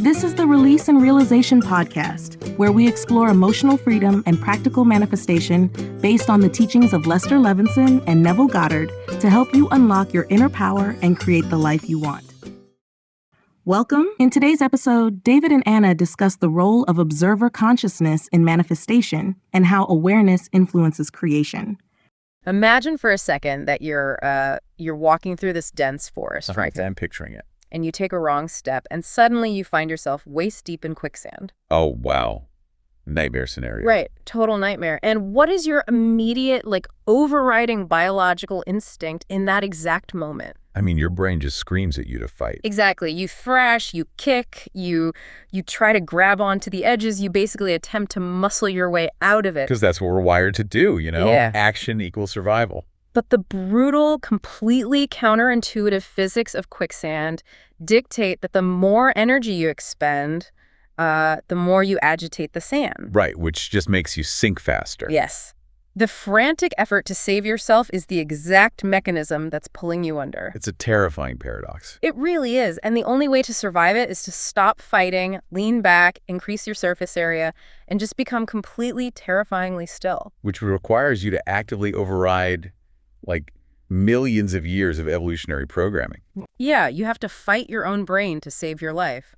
This is the Release and Realization podcast, where we explore emotional freedom and practical manifestation based on the teachings of Lester Levinson and Neville Goddard to help you unlock your inner power and create the life you want. Welcome. In today's episode, David and Anna discuss the role of observer consciousness in manifestation and how awareness influences creation. Imagine for a second that you're walking through this dense forest, right? I'm picturing it. And you take a wrong step, and suddenly you find yourself waist deep in quicksand. Oh, wow. Nightmare scenario. Right. Total nightmare. And what is your immediate, overriding biological instinct in that exact moment? I mean, your brain just screams at you to fight. Exactly. You thrash, you kick, you try to grab onto the edges. You basically attempt to muscle your way out of it. Because that's what we're wired to do, you know? Yeah. Action equals survival. But the brutal, completely counterintuitive physics of quicksand dictate that the more energy you expend, the more you agitate the sand. Right, which just makes you sink faster. Yes. The frantic effort to save yourself is the exact mechanism that's pulling you under. It's a terrifying paradox. It really is. And the only way to survive it is to stop fighting, lean back, increase your surface area, and just become completely terrifyingly still. Which requires you to actively override, millions of years of evolutionary programming. Yeah, you have to fight your own brain to save your life.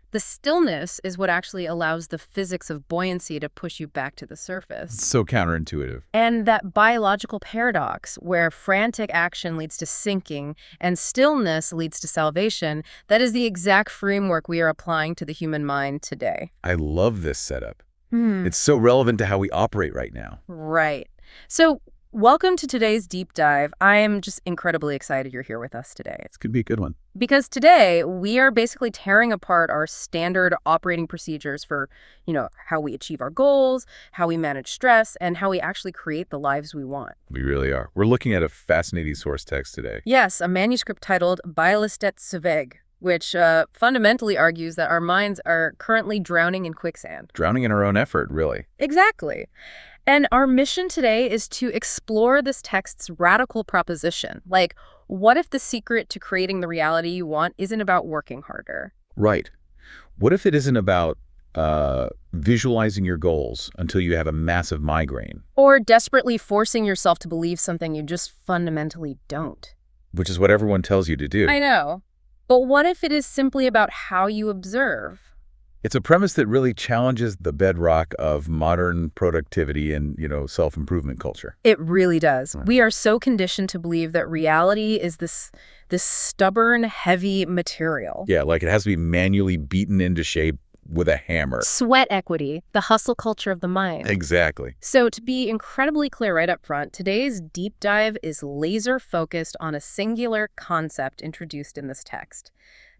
The stillness is what actually allows the physics of buoyancy to push you back to the surface. It's so counterintuitive. And that biological paradox where frantic action leads to sinking and stillness leads to salvation, that is the exact framework we are applying to the human mind today. I love this setup. It's so relevant to how we operate right now. Right. So welcome to today's deep dive. I am just incredibly excited you're here with us today. This could be a good one. Because today we are basically tearing apart our standard operating procedures for, how we achieve our goals, how we manage stress, and how we actually create the lives we want. We really are. We're looking at a fascinating source text today. Yes, a manuscript titled Bialistet Sveg, which fundamentally argues that our minds are currently drowning in quicksand. Drowning in our own effort, really. Exactly. And our mission today is to explore this text's radical proposition. What if the secret to creating the reality you want isn't about working harder? Right. What if it isn't about visualizing your goals until you have a massive migraine? Or desperately forcing yourself to believe something you just fundamentally don't? Which is what everyone tells you to do. I know. But what if it is simply about how you observe? It's a premise that really challenges the bedrock of modern productivity and, self-improvement culture. It really does. We are so conditioned to believe that reality is this stubborn, heavy material. Yeah, it has to be manually beaten into shape with a hammer. Sweat equity, the hustle culture of the mind. Exactly. So to be incredibly clear right up front, today's deep dive is laser focused on a singular concept introduced in this text.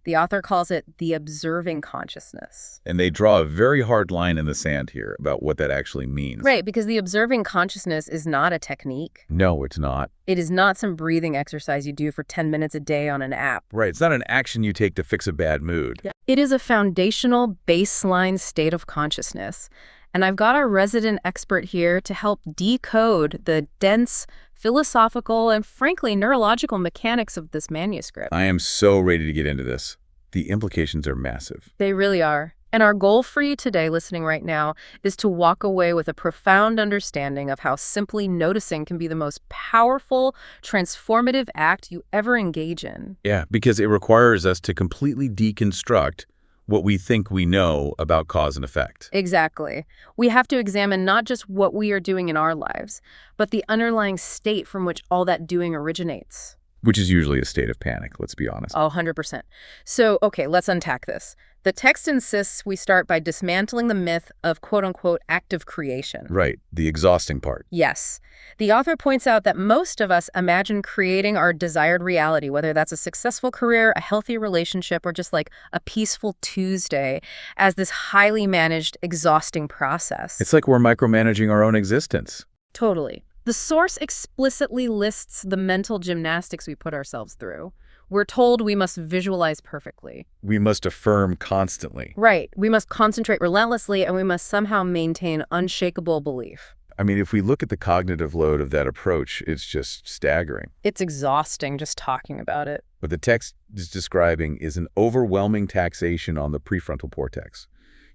The author calls it the observing consciousness. And they draw a very hard line in the sand here about what that actually means. Right, because the observing consciousness is not a technique. No, it's not. It is not some breathing exercise you do for 10 minutes a day on an app. Right, it's not an action you take to fix a bad mood. It is a foundational baseline state of consciousness. And I've got our resident expert here to help decode the dense philosophical and, frankly, neurological mechanics of this manuscript. I am so ready to get into this. The implications are massive. They really are. And our goal for you today, listening right now, is to walk away with a profound understanding of how simply noticing can be the most powerful, transformative act you ever engage in. Yeah, because it requires us to completely deconstruct what we think we know about cause and effect. Exactly. We have to examine not just what we are doing in our lives, but the underlying state from which all that doing originates. Which is usually a state of panic, let's be honest. Oh, 100%. So, okay, let's unpack this. The text insists we start by dismantling the myth of quote-unquote active creation. Right, the exhausting part. Yes. The author points out that most of us imagine creating our desired reality, whether that's a successful career, a healthy relationship, or just a peaceful Tuesday, as this highly managed, exhausting process. It's like we're micromanaging our own existence. Totally. The source explicitly lists the mental gymnastics we put ourselves through. We're told we must visualize perfectly. We must affirm constantly. Right. We must concentrate relentlessly, and we must somehow maintain unshakable belief. I mean, if we look at the cognitive load of that approach, it's just staggering. It's exhausting just talking about it. What the text is describing is an overwhelming taxation on the prefrontal cortex.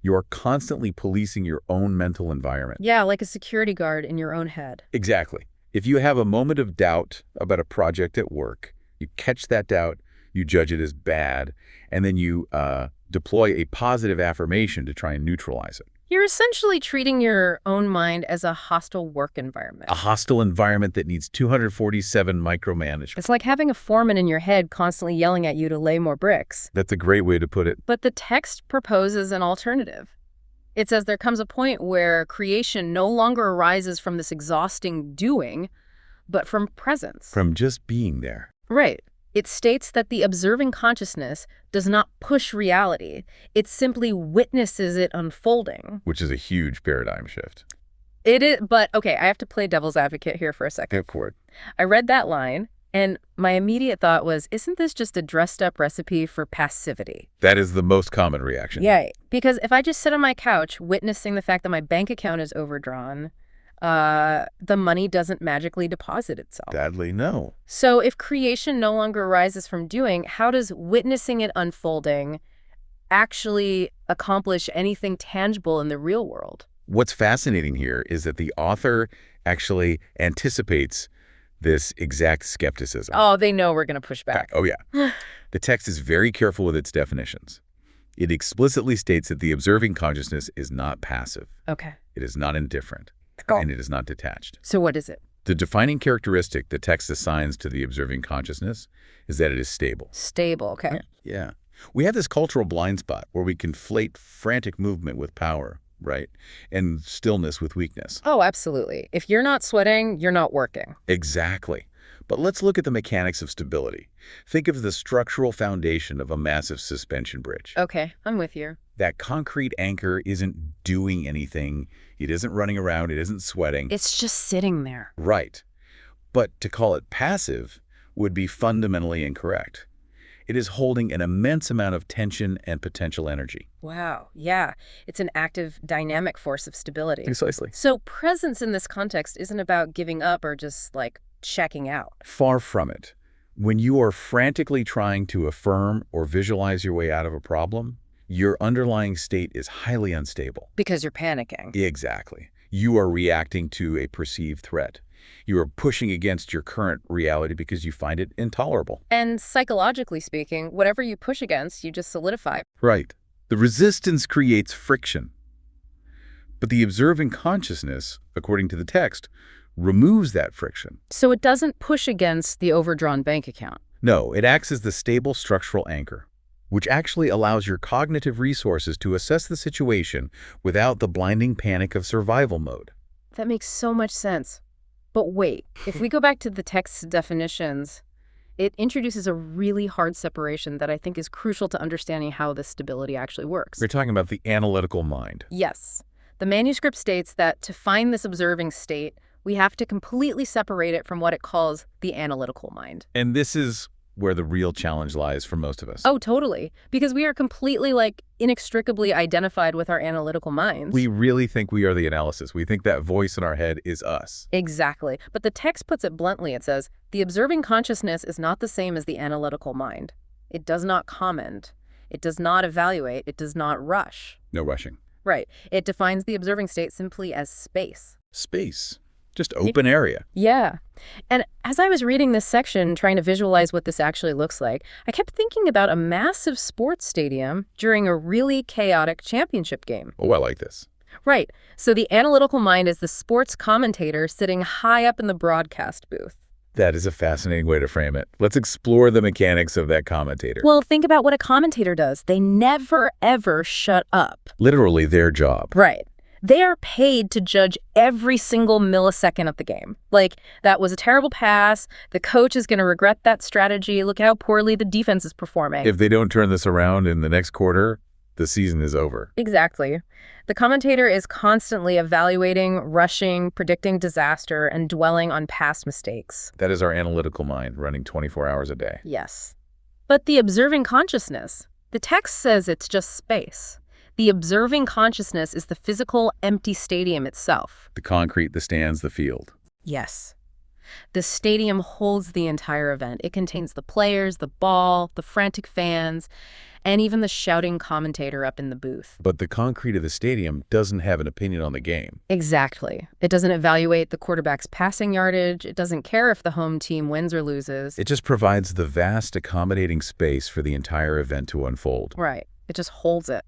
You are constantly policing your own mental environment. Yeah, like a security guard in your own head. Exactly. If you have a moment of doubt about a project at work, you catch that doubt, you judge it as bad, and then you deploy a positive affirmation to try and neutralize it. You're essentially treating your own mind as a hostile work environment. A hostile environment that needs 247 micromanagement. It's like having a foreman in your head constantly yelling at you to lay more bricks. That's a great way to put it. But the text proposes an alternative. It says there comes a point where creation no longer arises from this exhausting doing, but from presence. From just being there. Right. It states that the observing consciousness does not push reality. It simply witnesses it unfolding. Which is a huge paradigm shift. It is, but okay, I have to play devil's advocate here for a second. Go for it. I read that line, and my immediate thought was, isn't this just a dressed-up recipe for passivity? That is the most common reaction. Yeah, because if I just sit on my couch witnessing the fact that my bank account is overdrawn, the money doesn't magically deposit itself. Sadly, no. So if creation no longer arises from doing, how does witnessing it unfolding actually accomplish anything tangible in the real world? What's fascinating here is that the author actually anticipates this exact skepticism. Oh, they know we're going to push back. Oh, yeah. The text is very careful with its definitions. It explicitly states that the observing consciousness is not passive. Okay. It is not indifferent. Go. And it is not detached. So what is it? The defining characteristic the text assigns to the observing consciousness is that it is stable. Stable, okay. Yeah. We have this cultural blind spot where we conflate frantic movement with power, right? And stillness with weakness. Oh, absolutely. If you're not sweating, you're not working. Exactly. But let's look at the mechanics of stability. Think of the structural foundation of a massive suspension bridge. Okay, I'm with you. That concrete anchor isn't doing anything. It isn't running around. It isn't sweating. It's just sitting there. Right. But to call it passive would be fundamentally incorrect. It is holding an immense amount of tension and potential energy. Wow, yeah. It's an active, dynamic force of stability. Precisely. So presence in this context isn't about giving up or just, like, checking out. Far from it. When you are frantically trying to affirm or visualize your way out of a problem, your underlying state is highly unstable. Because you're panicking. Exactly. You are reacting to a perceived threat. You are pushing against your current reality because you find it intolerable. And psychologically speaking, whatever you push against, you just solidify. Right. The resistance creates friction. But the observing consciousness, according to the text, removes that friction. So it doesn't push against the overdrawn bank account. No, it acts as the stable structural anchor, which actually allows your cognitive resources to assess the situation without the blinding panic of survival mode. That makes so much sense. But wait, if we go back to the text's definitions, it introduces a really hard separation that I think is crucial to understanding how this stability actually works. We're talking about the analytical mind. Yes. The manuscript states that to find this observing state, we have to completely separate it from what it calls the analytical mind. And this is where the real challenge lies for most of us. Oh, totally. Because we are completely, inextricably identified with our analytical minds. We really think we are the analysis. We think that voice in our head is us. Exactly. But the text puts it bluntly. It says, the observing consciousness is not the same as the analytical mind. It does not comment. It does not evaluate. It does not rush. No rushing. Right. It defines the observing state simply as space. Space. Just open area. Yeah. And as I was reading this section, trying to visualize what this actually looks like, I kept thinking about a massive sports stadium during a really chaotic championship game. Oh, I like this. Right. So the analytical mind is the sports commentator sitting high up in the broadcast booth. That is a fascinating way to frame it. Let's explore the mechanics of that commentator. Well, think about what a commentator does. They never, ever shut up. Literally their job. Right. They are paid to judge every single millisecond of the game. Like, that was a terrible pass. The coach is going to regret that strategy. Look how poorly the defense is performing. If they don't turn this around in the next quarter, the season is over. Exactly. The commentator is constantly evaluating, rushing, predicting disaster, and dwelling on past mistakes. That is our analytical mind running 24 hours a day. Yes. But the observing consciousness, the text says it's just space. The observing consciousness is the physical, empty stadium itself. The concrete, the stands, the field. Yes. The stadium holds the entire event. It contains the players, the ball, the frantic fans, and even the shouting commentator up in the booth. But the concrete of the stadium doesn't have an opinion on the game. Exactly. It doesn't evaluate the quarterback's passing yardage. It doesn't care if the home team wins or loses. It just provides the vast, accommodating space for the entire event to unfold. Right. It just holds it.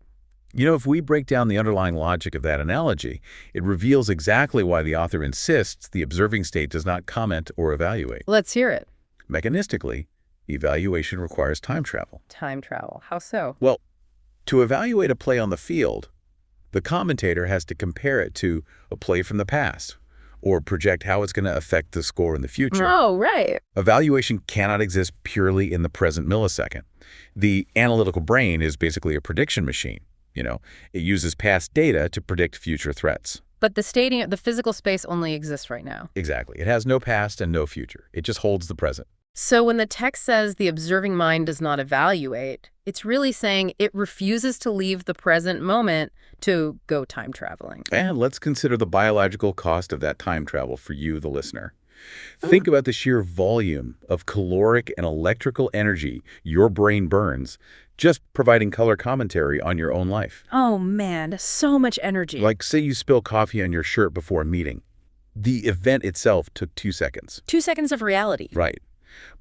You know, if we break down the underlying logic of that analogy, it reveals exactly why the author insists the observing state does not comment or evaluate. Let's hear it. Mechanistically, evaluation requires time travel. Time travel. How so? Well, to evaluate a play on the field, the commentator has to compare it to a play from the past or project how it's going to affect the score in the future. Oh, right. Evaluation cannot exist purely in the present millisecond. The analytical brain is basically a prediction machine. It uses past data to predict future threats. But the stadium, the physical space only exists right now. Exactly. It has no past and no future. It just holds the present. So when the text says the observing mind does not evaluate, it's really saying it refuses to leave the present moment to go time traveling. And let's consider the biological cost of that time travel for you, the listener. Think about the sheer volume of caloric and electrical energy your brain burns just providing color commentary on your own life. Oh man, so much energy. Like say you spill coffee on your shirt before a meeting. The event itself took 2 seconds. 2 seconds of reality. Right.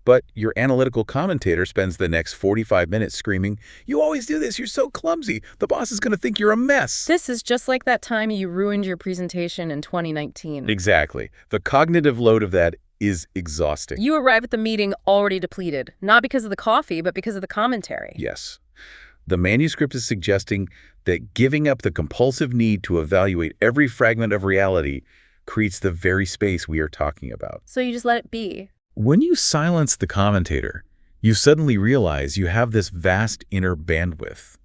But your analytical commentator spends the next 45 minutes screaming, "You always do this, you're so clumsy. The boss is going to think you're a mess." This is just like that time you ruined your presentation in 2019. Exactly. The cognitive load of that is exhausting. You arrive at the meeting already depleted, not because of the coffee, but because of the commentary. Yes. The manuscript is suggesting that giving up the compulsive need to evaluate every fragment of reality creates the very space we are talking about. So you just let it be. When you silence the commentator, you suddenly realize you have this vast inner bandwidth.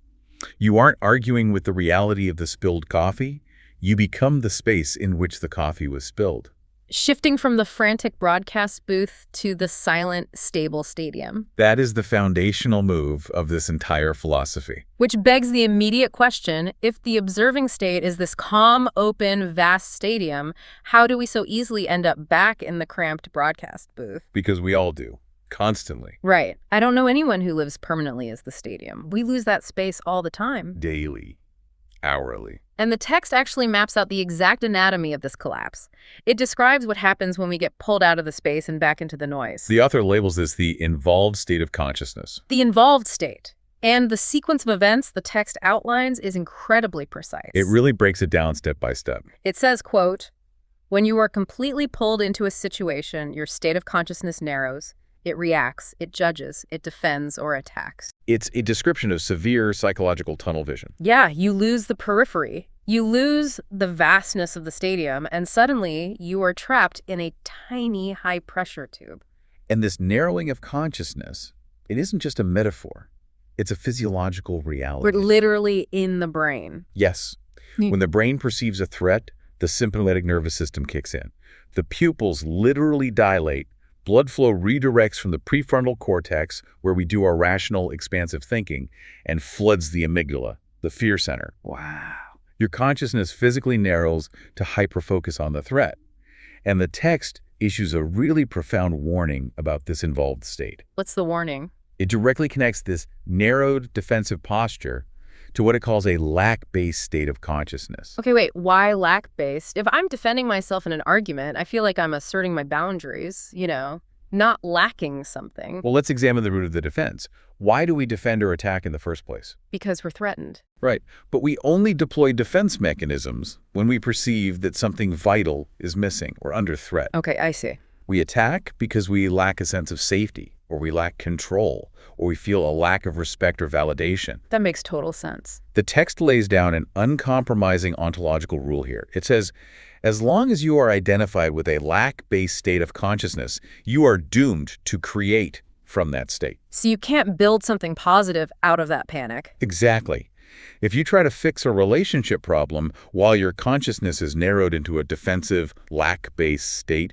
You aren't arguing with the reality of the spilled coffee. You become the space in which the coffee was spilled. Shifting from the frantic broadcast booth to the silent, stable stadium. That is the foundational move of this entire philosophy. Which begs the immediate question, if the observing state is this calm, open, vast stadium, how do we so easily end up back in the cramped broadcast booth? Because we all do. Constantly. Right. I don't know anyone who lives permanently as the stadium. We lose that space all the time. Daily. Hourly. And the text actually maps out the exact anatomy of this collapse. It describes what happens when we get pulled out of the space and back into the noise. The author labels this the involved state of consciousness. The involved state. And the sequence of events the text outlines is incredibly precise. It really breaks it down step by step. It says, quote, "When you are completely pulled into a situation, your state of consciousness narrows. It reacts, it judges, it defends, or attacks." It's a description of severe psychological tunnel vision. Yeah, you lose the periphery. You lose the vastness of the stadium, and suddenly you are trapped in a tiny high-pressure tube. And this narrowing of consciousness, it isn't just a metaphor. It's a physiological reality. We're literally in the brain. Yes. When the brain perceives a threat, the sympathetic nervous system kicks in. The pupils literally dilate. Blood flow redirects from the prefrontal cortex, where we do our rational, expansive thinking, and floods the amygdala, the fear center. Wow. Your consciousness physically narrows to hyperfocus on the threat. And the text issues a really profound warning about this involved state. What's the warning? It directly connects this narrowed defensive posture to what it calls a lack-based state of consciousness. Okay, wait, why lack-based? If I'm defending myself in an argument, I feel like I'm asserting my boundaries, not lacking something. Well, let's examine the root of the defense. Why do we defend or attack in the first place? Because we're threatened. Right, but we only deploy defense mechanisms when we perceive that something vital is missing or under threat. Okay, I see. We attack because we lack a sense of safety, or we lack control, or we feel a lack of respect or validation. That makes total sense. The text lays down an uncompromising ontological rule here. It says, as long as you are identified with a lack-based state of consciousness, you are doomed to create from that state. So you can't build something positive out of that panic. Exactly. If you try to fix a relationship problem while your consciousness is narrowed into a defensive, lack-based state,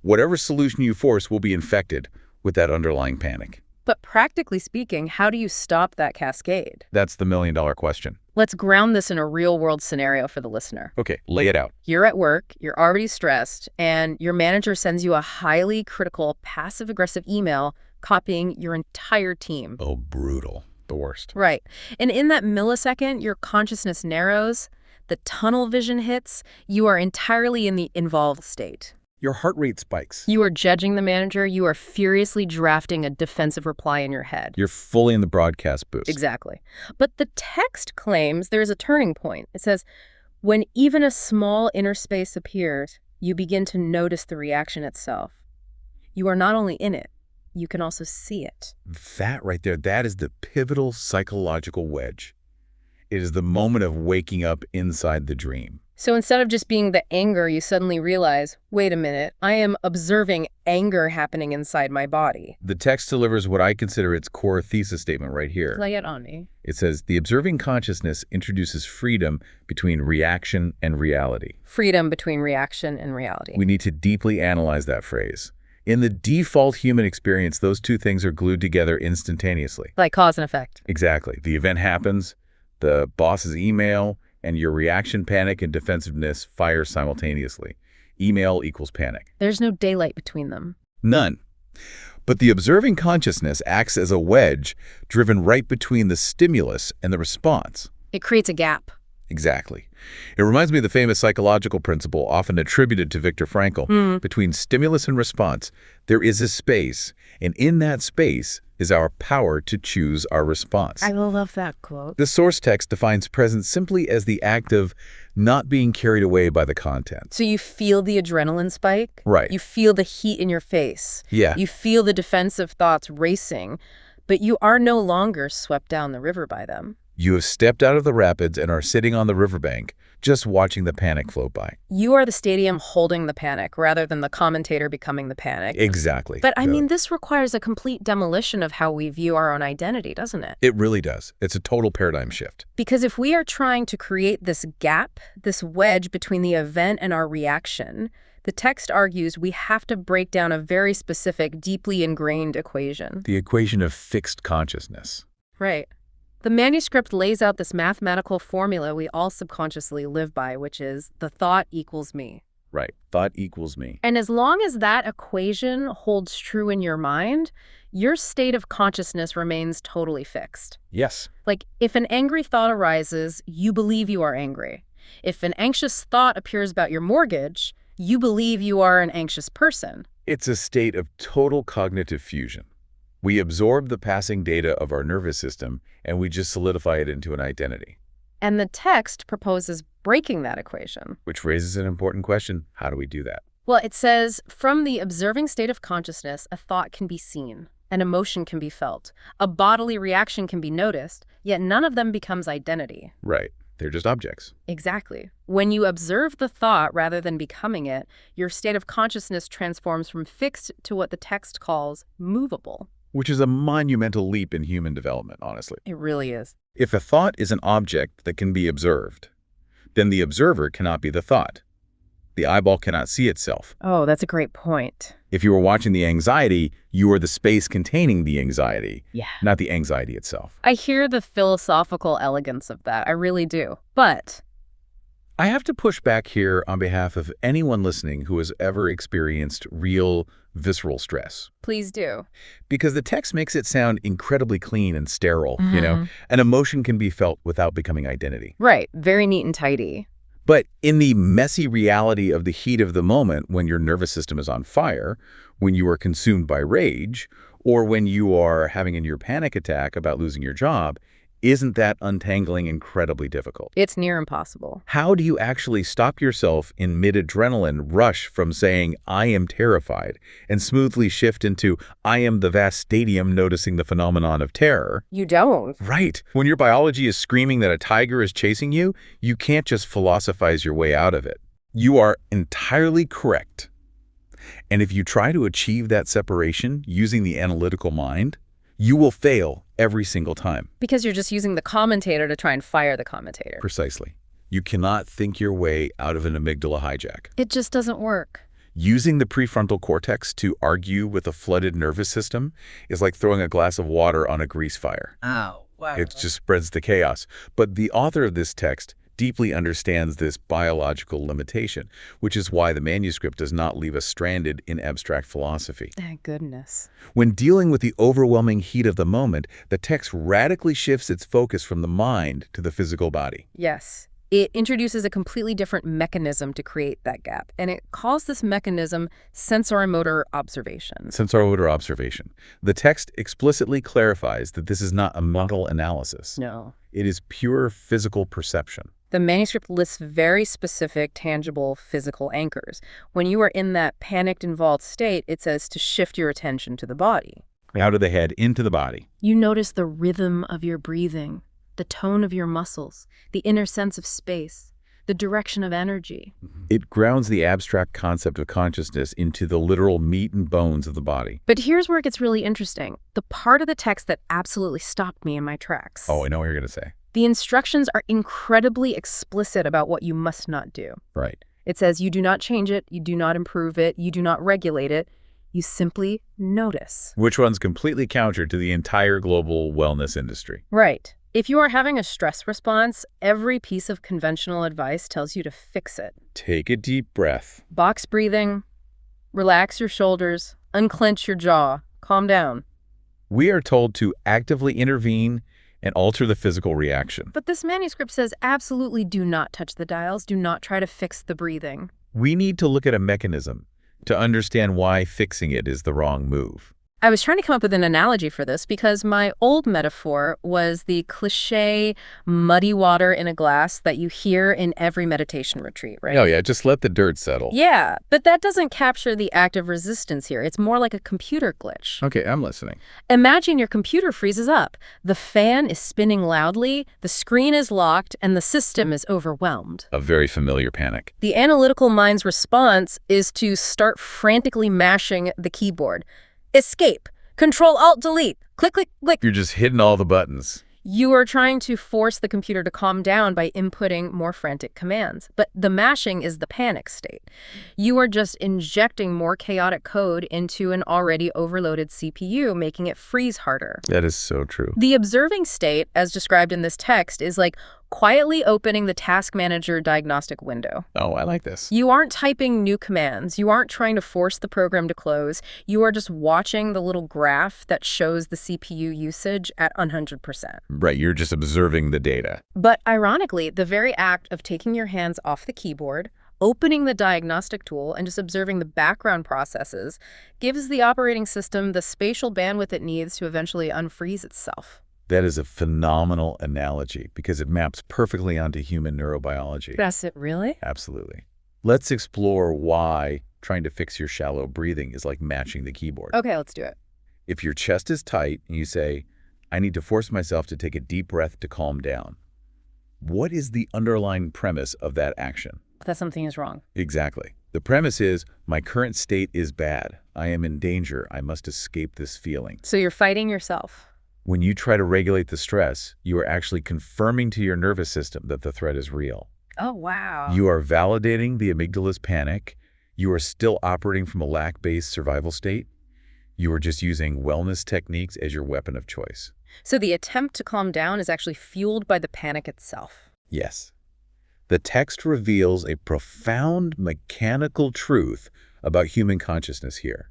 whatever solution you force will be infected with that underlying panic. But practically speaking, how do you stop that cascade? That's the million-dollar question. Let's ground this in a real-world scenario for the listener. Okay, lay it out. You're at work, you're already stressed, and your manager sends you a highly critical, passive-aggressive email copying your entire team. Oh, brutal. The worst. Right. And in that millisecond, your consciousness narrows, the tunnel vision hits, you are entirely in the involved state. Your heart rate spikes. You are judging the manager, you are furiously drafting a defensive reply in your head. You're fully in the broadcast booth. Exactly. But the text claims there's a turning point. It says, when even a small inner space appears, you begin to notice the reaction itself. You are not only in it, you can also see it. That right there, that is the pivotal psychological wedge. It is the moment of waking up inside the dream. So instead of just being the anger, you suddenly realize, wait a minute, I am observing anger happening inside my body. The text delivers what I consider its core thesis statement right here. Lay it on me. It says, the observing consciousness introduces freedom between reaction and reality. Freedom between reaction and reality. We need to deeply analyze that phrase. In the default human experience, those two things are glued together instantaneously. Like cause and effect. Exactly. The event happens, the boss's email, and your reaction, panic, and defensiveness fire simultaneously. Email equals panic. There's no daylight between them. None. But the observing consciousness acts as a wedge driven right between the stimulus and the response. It creates a gap. Exactly. It reminds me of the famous psychological principle often attributed to Viktor Frankl. Between stimulus and response, there is a space, and in that space is our power to choose our response. I love that quote. The source text defines presence simply as the act of not being carried away by the content. So you feel the adrenaline spike? Right. You feel the heat in your face. Yeah. You feel the defensive thoughts racing, but you are no longer swept down the river by them. You have stepped out of the rapids and are sitting on the riverbank, just watching the panic float by. You are the stadium holding the panic rather than the commentator becoming the panic. Exactly. But I mean, this requires a complete demolition of how we view our own identity, doesn't it? It really does. It's a total paradigm shift. Because if we are trying to create this gap, this wedge between the event and our reaction, the text argues we have to break down a very specific, deeply ingrained equation. The equation of fixed consciousness. Right. The manuscript lays out this mathematical formula we all subconsciously live by, which is the thought equals me. Right. Thought equals me. And as long as that equation holds true in your mind, your state of consciousness remains totally fixed. Yes. Like, if an angry thought arises, you believe you are angry. If an anxious thought appears about your mortgage, you believe you are an anxious person. It's a state of total cognitive fusion. We absorb the passing data of our nervous system, and we just solidify it into an identity. And the text proposes breaking that equation. Which raises an important question. How do we do that? Well, it says, from the observing state of consciousness, a thought can be seen, an emotion can be felt, a bodily reaction can be noticed, yet none of them becomes identity. Right. They're just objects. Exactly. When you observe the thought rather than becoming it, your state of consciousness transforms from fixed to what the text calls movable. Which is a monumental leap in human development, honestly. It really is. If a thought is an object that can be observed, then the observer cannot be the thought. The eyeball cannot see itself. Oh, that's a great point. If you were watching the anxiety, you are the space containing the anxiety, not the anxiety itself. I hear the philosophical elegance of that. I really do. But I have to push back here on behalf of anyone listening who has ever experienced real visceral stress. please do. Because the text makes it sound incredibly clean and sterile, you know? An emotion can be felt without becoming identity. Right. Very neat and tidy. But in the messy reality of the heat of the moment, when your nervous system is on fire, when you are consumed by rage, or when you are having a near panic attack about losing your job, isn't that untangling incredibly difficult? It's near impossible. How do you actually stop yourself in mid-adrenaline rush from saying, I am terrified, and smoothly shift into, I am the vast stadium noticing the phenomenon of terror? You don't. Right. When your biology is screaming that a tiger is chasing you, you can't just philosophize your way out of it. You are entirely correct. And if you try to achieve that separation using the analytical mind, you will fail every single time. Because you're just using the commentator to try and fire the commentator. Precisely. You cannot think your way out of an amygdala hijack. It just doesn't work. Using the prefrontal cortex to argue with a flooded nervous system is like throwing a glass of water on a grease fire. Oh, wow. It just spreads the chaos. But the author of this text deeply understands this biological limitation, which is why the manuscript does not leave us stranded in abstract philosophy. Thank goodness. When dealing with the overwhelming heat of the moment, the text radically shifts its focus from the mind to the physical body. Yes. It introduces a completely different mechanism to create that gap, and it calls this mechanism sensoromotor observation. Sensoromotor observation. The text explicitly clarifies that this is not a mental analysis. No. It is pure physical perception. The manuscript lists very specific, tangible physical anchors. When you are in that panicked, involved state, it says to shift your attention to the body. Out of the head, into the body. You notice the rhythm of your breathing, the tone of your muscles, the inner sense of space, the direction of energy. It grounds the abstract concept of consciousness into the literal meat and bones of the body. But here's where it gets really interesting. The part of the text that absolutely stopped me in my tracks. Oh, I know what you're going to say. The instructions are incredibly explicit about what you must not do. Right. It says you do not change it, you do not improve it, you do not regulate it, you simply notice. Which runs completely counter to the entire global wellness industry. Right. If you are having a stress response, every piece of conventional advice tells you to fix it. Take a deep breath. Box breathing, relax your shoulders, unclench your jaw, calm down. We are told to actively intervene and alter the physical reaction. But this manuscript says absolutely do not touch the dials, do not try to fix the breathing. We need to look at a mechanism to understand why fixing it is the wrong move. I was trying to come up with an analogy for this because my old metaphor was the cliché muddy water in a glass that you hear in every meditation retreat, right? Oh yeah, just let the dirt settle. Yeah, but that doesn't capture the active resistance here. It's more like a computer glitch. Okay, I'm listening. Imagine your computer freezes up. The fan is spinning loudly, the screen is locked, and the system is overwhelmed. A very familiar panic. The analytical mind's response is to start frantically mashing the keyboard. Escape, Control-Alt-Delete, click, click, click. You're just hitting all the buttons. You are trying to force the computer to calm down by inputting more frantic commands. But the mashing is the panic state. You are just injecting more chaotic code into an already overloaded CPU, making it freeze harder. That is so true. The observing state, as described in this text, is like quietly opening the task manager diagnostic window. Oh, I like this. You aren't typing new commands. You aren't trying to force the program to close. You are just watching the little graph that shows the CPU usage at 100%. Right, you're just observing the data. But ironically, the very act of taking your hands off the keyboard, opening the diagnostic tool, and just observing the background processes gives the operating system the spatial bandwidth it needs to eventually unfreeze itself. That is a phenomenal analogy because it maps perfectly onto human neurobiology. That's it, really? Absolutely. Let's explore why trying to fix your shallow breathing is like matching the keyboard. Okay, let's do it. If your chest is tight and you say, I need to force myself to take a deep breath to calm down, what is the underlying premise of that action? That something is wrong. Exactly. The premise is, my current state is bad. I am in danger. I must escape this feeling. So you're fighting yourself. When you try to regulate the stress, you are actually confirming to your nervous system that the threat is real. Oh, wow. You are validating the amygdala's panic. You are still operating from a lack-based survival state. You are just using wellness techniques as your weapon of choice. So the attempt to calm down is actually fueled by the panic itself. Yes. The text reveals a profound mechanical truth about human consciousness here.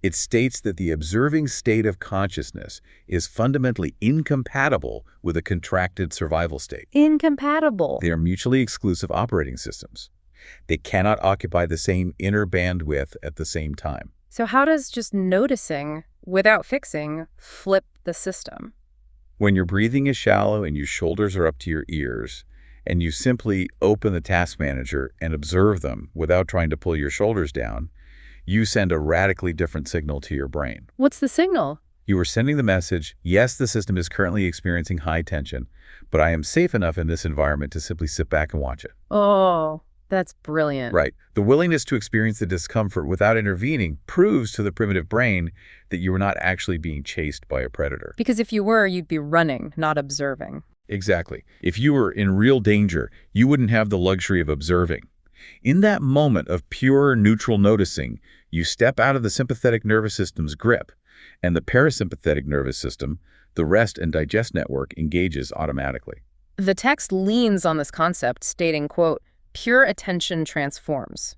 It states that the observing state of consciousness is fundamentally incompatible with a contracted survival state. Incompatible. They are mutually exclusive operating systems. They cannot occupy the same inner bandwidth at the same time. So how does just noticing without fixing flip the system? When your breathing is shallow and your shoulders are up to your ears, and you simply open the task manager and observe them without trying to pull your shoulders down, you send a radically different signal to your brain. What's the signal? You are sending the message, yes, the system is currently experiencing high tension, but I am safe enough in this environment to simply sit back and watch it. Oh, that's brilliant. Right. The willingness to experience the discomfort without intervening proves to the primitive brain that you are not actually being chased by a predator. Because if you were, you'd be running, not observing. Exactly. If you were in real danger, you wouldn't have the luxury of observing. In that moment of pure neutral noticing, you step out of the sympathetic nervous system's grip, and the parasympathetic nervous system, the rest and digest network, engages automatically. The text leans on this concept, stating, quote, "Pure attention transforms."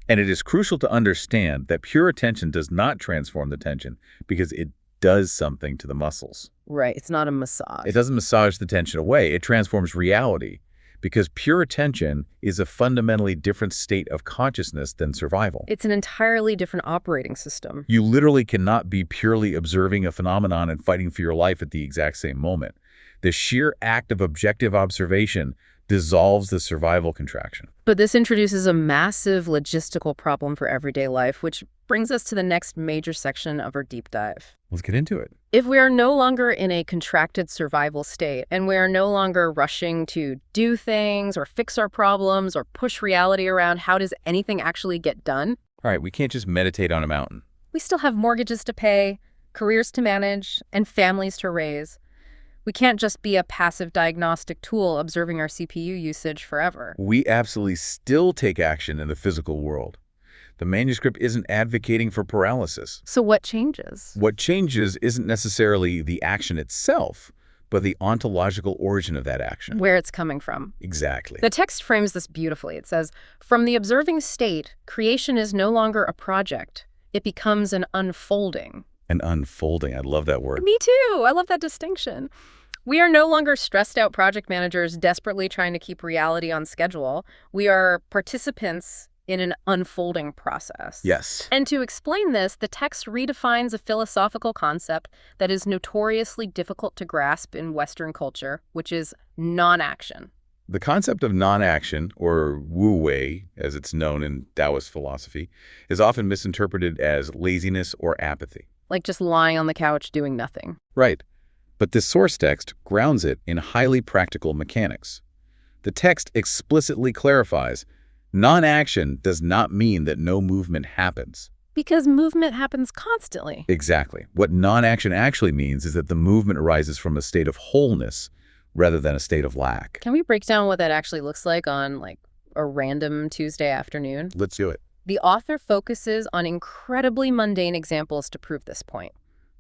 And it is crucial to understand that pure attention does not transform the tension because it does something to the muscles. Right, it's not a massage. It doesn't massage the tension away. It transforms reality because pure attention is a fundamentally different state of consciousness than survival. It's an entirely different operating system. You literally cannot be purely observing a phenomenon and fighting for your life at the exact same moment. The sheer act of objective observation dissolves the survival contraction. But this introduces a massive logistical problem for everyday life, which brings us to the next major section of our deep dive. Let's get into it. If we are no longer in a contracted survival state, and we are no longer rushing to do things or fix our problems or push reality around, how does anything actually get done? All right, we can't just meditate on a mountain. We still have mortgages to pay, careers to manage, and families to raise. We can't just be a passive diagnostic tool observing our CPU usage forever. We absolutely still take action in the physical world. The manuscript isn't advocating for paralysis. So what changes? What changes isn't necessarily the action itself, but the ontological origin of that action. Where it's coming from. Exactly. The text frames this beautifully. It says, "From the observing state, creation is no longer a project. It becomes an unfolding." An unfolding. I love that word. Me too. I love that distinction. We are no longer stressed out project managers desperately trying to keep reality on schedule. We are participants in an unfolding process. Yes. And to explain this, the text redefines a philosophical concept that is notoriously difficult to grasp in Western culture, which is non-action. The concept of non-action, or wu-wei, as it's known in Taoist philosophy, is often misinterpreted as laziness or apathy. Like just lying on the couch doing nothing. Right. But this source text grounds it in highly practical mechanics. The text explicitly clarifies non-action does not mean that no movement happens. Because movement happens constantly. Exactly. What non-action actually means is that the movement arises from a state of wholeness rather than a state of lack. Can we break down what that actually looks like on like a random Tuesday afternoon? Let's do it. The author focuses on incredibly mundane examples to prove this point.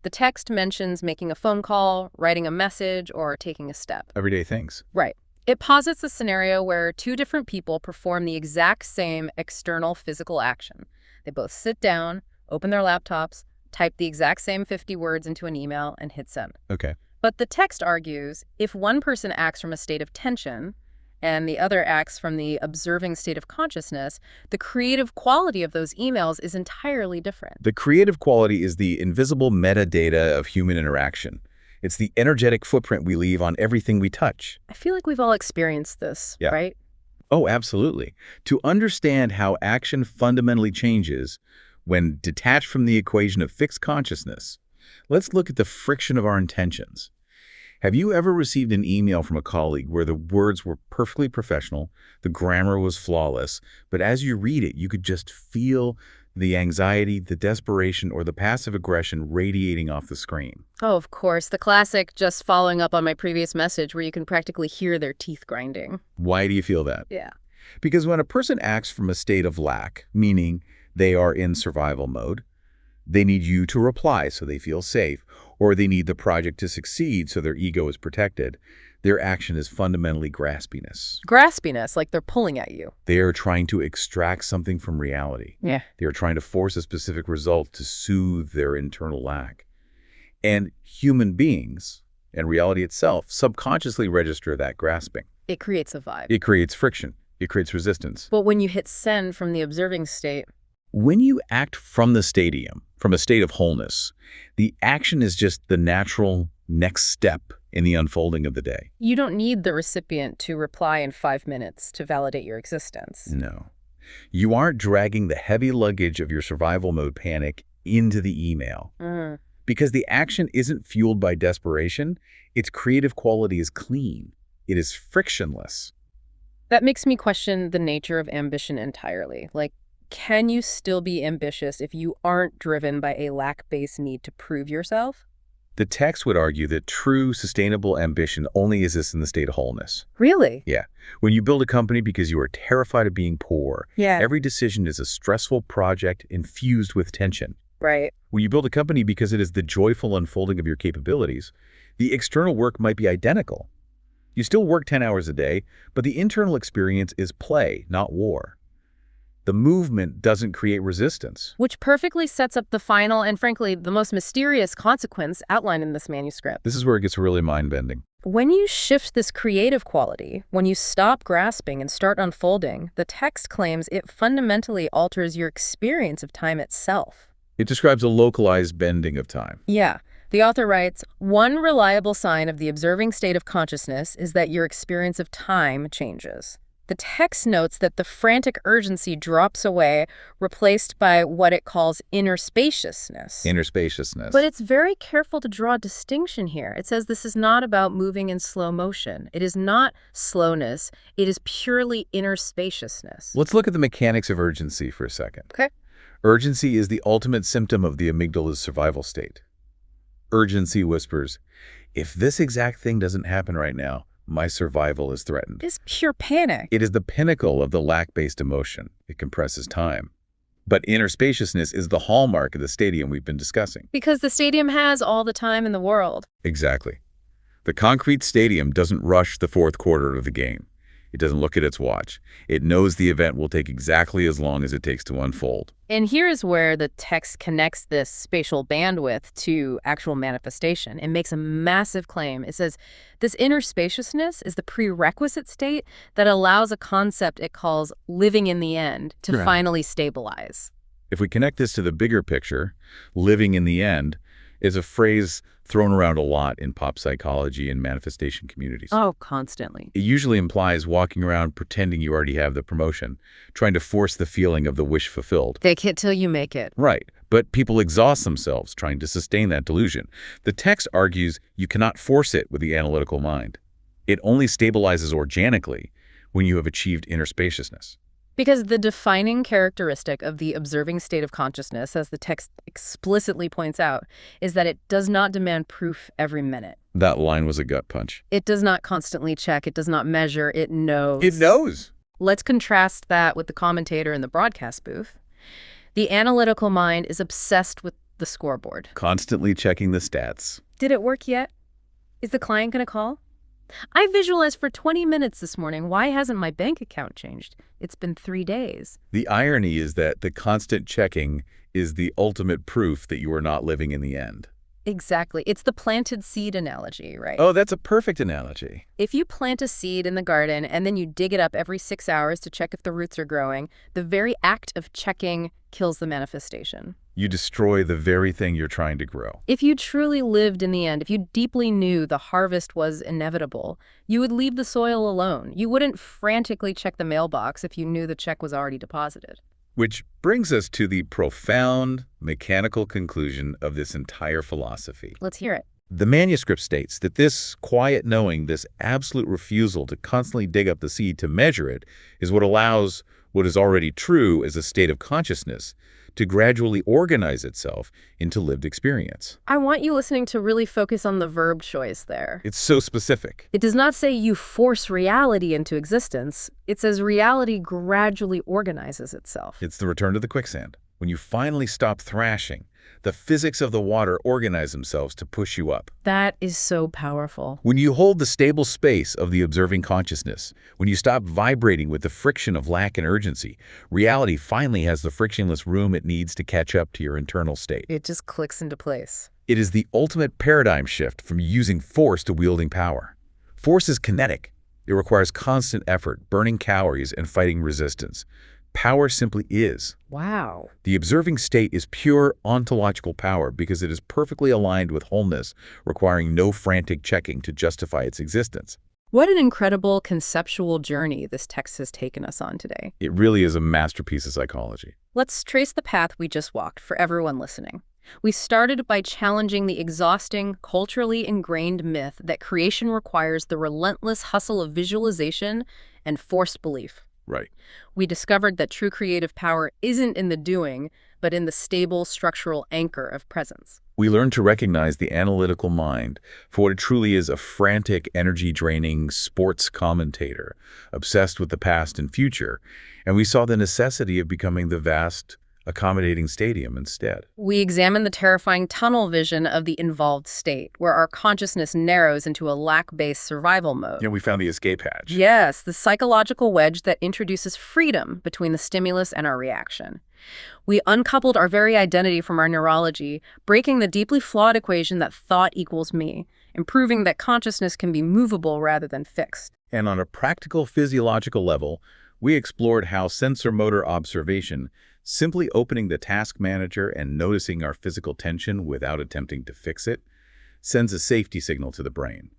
The text mentions making a phone call, writing a message, or taking a step. Everyday things. Right. It posits a scenario where two different people perform the exact same external physical action. They both sit down, open their laptops, type the exact same 50 words into an email, and hit send. Okay. But the text argues if one person acts from a state of tension and the other acts from the observing state of consciousness, the creative quality of those emails is entirely different. The creative quality is the invisible metadata of human interaction. It's the energetic footprint we leave on everything we touch. I feel like we've all experienced this, Yeah. right? Oh, absolutely. To understand how action fundamentally changes when detached from the equation of fixed consciousness, let's look at the friction of our intentions. Have you ever received an email from a colleague where the words were perfectly professional, the grammar was flawless, but as you read it, you could just feel the anxiety, the desperation, or the passive aggression radiating off the screen? Oh, of course. The classic just following up on my previous message where you can practically hear their teeth grinding. Why do you feel that? Yeah. Because when a person acts from a state of lack, meaning they are in survival mode, they need you to reply so they feel safe, or they need the project to succeed so their ego is protected, their action is fundamentally graspiness. Graspiness, like they're pulling at you. They are trying to extract something from reality. Yeah. They are trying to force a specific result to soothe their internal lack. And human beings, and reality itself, subconsciously register that grasping. It creates a vibe. It creates friction. It creates resistance. But when you hit send from the observing state, When you act from the stadium, from a state of wholeness, the action is just the natural next step in the unfolding of the day. you don't need the recipient to reply in 5 minutes to validate your existence. No. You aren't dragging the heavy luggage of your survival mode panic into the email. Mm. Because the action isn't fueled by desperation, its creative quality is clean. It is frictionless. That makes me question the nature of ambition entirely. Like, can you still be ambitious if you aren't driven by a lack-based need to prove yourself? The text would argue that true, sustainable ambition only exists in the state of wholeness. Really? Yeah. When you build a company because you are terrified of being poor, Yeah. every decision is a stressful project infused with tension. Right. When you build a company because it is the joyful unfolding of your capabilities, the external work might be identical. You still work 10 hours a day, but the internal experience is play, not war. The movement doesn't create resistance. Which perfectly sets up the final and, frankly, the most mysterious consequence outlined in this manuscript. This is where it gets really mind-bending. When you shift this creative quality, when you stop grasping and start unfolding, the text claims it fundamentally alters your experience of time itself. It describes a localized bending of time. Yeah. The author writes, one reliable sign of the observing state of consciousness is that your experience of time changes. The text notes that the frantic urgency drops away, replaced by what it calls inner spaciousness. Inner spaciousness. But it's very careful to draw a distinction here. It says this is not about moving in slow motion. It is not slowness. It is purely inner spaciousness. Let's look at the mechanics of urgency for a second. Okay. Urgency is the ultimate symptom of the amygdala's survival state. Urgency whispers, if this exact thing doesn't happen right now, my survival is threatened. It's pure panic. It is the pinnacle of the lack-based emotion. It compresses time. But inner spaciousness is the hallmark of the stadium we've been discussing. Because the stadium has all the time in the world. Exactly. The concrete stadium doesn't rush the fourth quarter of the game. It doesn't look at its watch. It knows the event will take exactly as long as it takes to unfold. And here is where the text connects this spatial bandwidth to actual manifestation. It makes a massive claim. It says, this inner spaciousness is the prerequisite state that allows a concept it calls living in the end to finally stabilize. If we connect this to the bigger picture, living in the end is a phrase thrown around a lot in pop psychology and manifestation communities. Oh, constantly. It usually implies walking around pretending you already have the promotion, trying to force the feeling of the wish fulfilled. Fake it till you make it. Right. But people exhaust themselves trying to sustain that delusion. The text argues you cannot force it with the analytical mind. It only stabilizes organically when you have achieved inner spaciousness. Because the defining characteristic of the observing state of consciousness, as the text explicitly points out, is that it does not demand proof every minute. That line was a gut punch. It does not constantly check. It does not measure. It knows. It knows. Let's contrast that with the commentator in the broadcast booth. The analytical mind is obsessed with the scoreboard. Constantly checking the stats. Did it work yet? Is the client going to call? I visualized for 20 minutes this morning. Why hasn't my bank account changed? It's been 3 days. The irony is that the constant checking is the ultimate proof that you are not living in the end. Exactly. It's the planted seed analogy, right? Oh, that's a perfect analogy. If you plant a seed in the garden and then you dig it up every 6 hours to check if the roots are growing, the very act of checking kills the manifestation. You destroy the very thing you're trying to grow. If you truly lived in the end, if you deeply knew the harvest was inevitable, you would leave the soil alone. You wouldn't frantically check the mailbox if you knew the check was already deposited. Which brings us to the profound, mechanical conclusion of this entire philosophy. Let's hear it. The manuscript states that this quiet knowing, this absolute refusal to constantly dig up the seed to measure it, is what allows what is already true as a state of consciousness to gradually organize itself into lived experience. I want you listening to really focus on the verb choice there. It's so specific. It does not say you force reality into existence. It says reality gradually organizes itself. It's the return to the quicksand. When you finally stop thrashing, the physics of the water organize themselves to push you up. That is so powerful. When you hold the stable space of the observing consciousness, when you stop vibrating with the friction of lack and urgency, reality finally has the frictionless room it needs to catch up to your internal state. It just clicks into place. It is the ultimate paradigm shift from using force to wielding power. Force is kinetic. It requires constant effort, burning calories, and fighting resistance. Power simply is. Wow. The observing state is pure ontological power because it is perfectly aligned with wholeness, requiring no frantic checking to justify its existence. What an incredible conceptual journey this text has taken us on today. It really is a masterpiece of psychology. Let's trace the path we just walked for everyone listening. We started by challenging the exhausting, culturally ingrained myth that creation requires the relentless hustle of visualization and forced belief. Right. We discovered that true creative power isn't in the doing, but in the stable structural anchor of presence. We learn to recognize the analytical mind for what it truly is, a frantic, energy-draining sports commentator, obsessed with the past and future, and we saw the necessity of becoming the vast, accommodating stadium instead. We examine the terrifying tunnel vision of the involved state, where our consciousness narrows into a lack-based survival mode. We found the escape hatch. Yes, the psychological wedge that introduces freedom between the stimulus and our reaction. We uncoupled our very identity from our neurology, breaking the deeply flawed equation that thought equals me, and proving that consciousness can be movable rather than fixed. And on a practical physiological level, we explored how sensor-motor observation, simply opening the task manager and noticing our physical tension without attempting to fix it, sends a safety signal to the brain,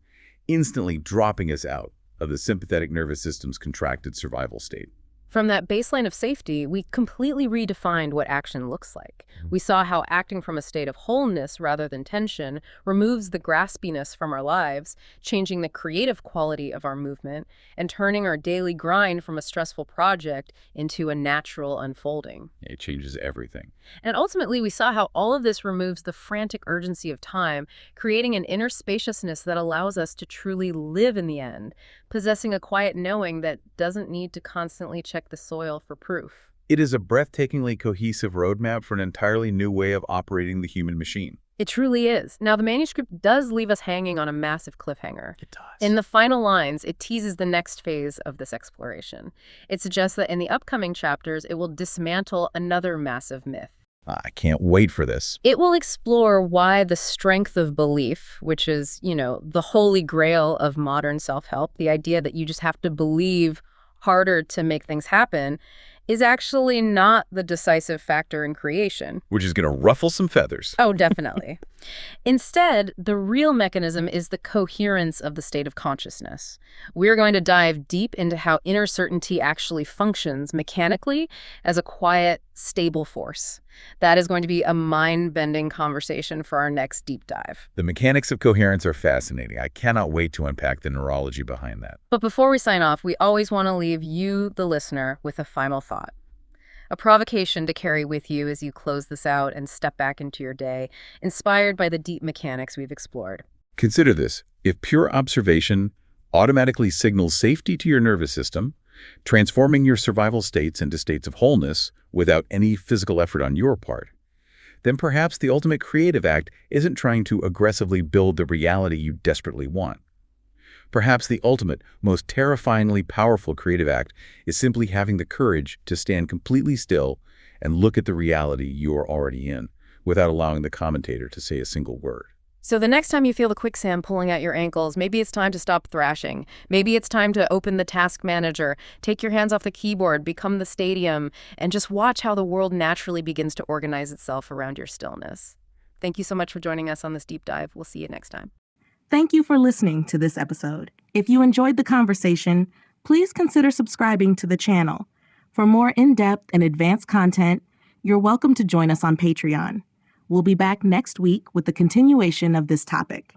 instantly dropping us out of the sympathetic nervous system's contracted survival state. From that baseline of safety, we completely redefined what action looks like. We saw how acting from a state of wholeness rather than tension removes the graspiness from our lives, changing the creative quality of our movement, and turning our daily grind from a stressful project into a natural unfolding. It changes everything. And ultimately, we saw how all of this removes the frantic urgency of time, creating an inner spaciousness that allows us to truly live in the end, possessing a quiet knowing that doesn't need to constantly check the soil for proof. It is a breathtakingly cohesive roadmap for an entirely new way of operating the human machine. It truly is. Now, the manuscript does leave us hanging on a massive cliffhanger. It does. In the final lines, it teases the next phase of this exploration. It suggests that in the upcoming chapters, it will dismantle another massive myth. I can't wait for this. It will explore why the strength of belief, which is, the holy grail of modern self-help, the idea that you just have to believe harder to make things happen, is actually not the decisive factor in creation. Which is going to ruffle some feathers. Oh, definitely. Instead, the real mechanism is the coherence of the state of consciousness. We're going to dive deep into how inner certainty actually functions mechanically as a quiet, stable force. That is going to be a mind-bending conversation for our next deep dive. The mechanics of coherence are fascinating. I cannot wait to unpack the neurology behind that. But before we sign off, we always want to leave you, the listener, with a final thought. A provocation to carry with you as you close this out and step back into your day, inspired by the deep mechanics we've explored. Consider this. If pure observation automatically signals safety to your nervous system, transforming your survival states into states of wholeness without any physical effort on your part, then perhaps the ultimate creative act isn't trying to aggressively build the reality you desperately want. Perhaps the ultimate, most terrifyingly powerful creative act is simply having the courage to stand completely still and look at the reality you are already in, without allowing the commentator to say a single word. So the next time you feel the quicksand pulling at your ankles, maybe it's time to stop thrashing. Maybe it's time to open the task manager, take your hands off the keyboard, become the stadium, and just watch how the world naturally begins to organize itself around your stillness. Thank you so much for joining us on this deep dive. We'll see you next time. Thank you for listening to this episode. If you enjoyed the conversation, please consider subscribing to the channel. For more in-depth and advanced content, you're welcome to join us on Patreon. We'll be back next week with the continuation of this topic.